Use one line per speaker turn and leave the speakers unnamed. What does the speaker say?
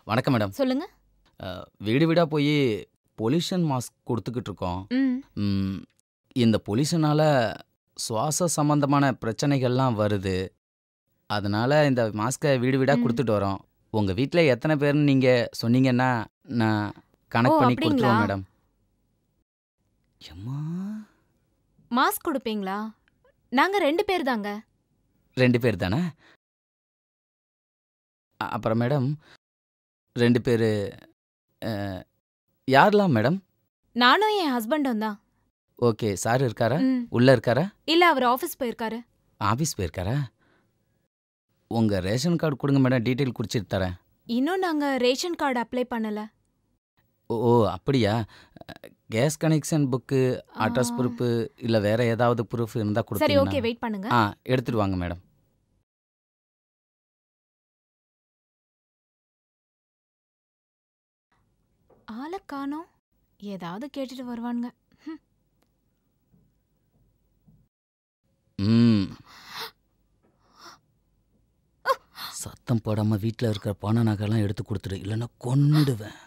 வணக்கம் மேடம்.
சொல்லுங்க.
வீடு வீடா போய் பொல்யூஷன் மாஸ்க் குடுத்துக்கிட்டு இருக்கோம்.
ம்.
ம். இந்த பொல்யூஷனால சுவாச சம்பந்தமான பிரச்சனைகள்லாம் வருது. அதனால இந்த மாஸ்க்க வீடு வீடா
ம்.
குடுத்துட்டு வரோம். உங்க வீட்ல எத்தன பேர்ன்னு நீங்க சொன்னீங்கன்னா, நான்
ஓ!
கணக்கு பண்ணி
அப்படிங்களா?
குடுத்துருவோம் மேடம். எம்மா!
மாஸ்க் குடுப்பீங்களா? நாங்க 2 பேர் தாங்க.
2 பேர் தானே? அப்புறம் மேடம் 2 பேரு அ யாரெல்லாம் மேடம்?
நானும் என் ஹஸ்பண்டும் தான்.
ஓகே. சார் இருக்காரா?
ம்.
உள்ள இருக்காரா?
இல்ல அவர் ஆஃபீஸ் போயிருக்காரு.
ஆஃபீஸ் போயிருக்காரா? உங்க ரேஷன் கார்டு குடுங்க மேடம். டீட்டெயில் குறிச்சிட்டு தரேன்.
இன்னும் நாங்க ரேஷன் கார்டு அப்ளை பண்ணல.
ஓ! அப்படியா? கேஸ் கனெக்ஷன் புக்கு,
ஆ.
அட்ரஸ் ப்ரூஃபு இல்ல வேற ஏதாவது ப்ரூஃப் இருந்தா
சரி,
குடுத்தீங்கன்னா
ஓகே. வெயிட் பண்ணுங்க.
எடுத்துட்டு வாங்க மேடம்.
ஆள காணோம். ஏதாவது கேட்டுட்டு வருவானுங்க. ம்.
ம். சத்தம் போடாம வீட்ல இருக்கிற பண நகைலாம் எடுத்து குடுத்துடு. இல்லன்னா கொன்னுடுவேன்.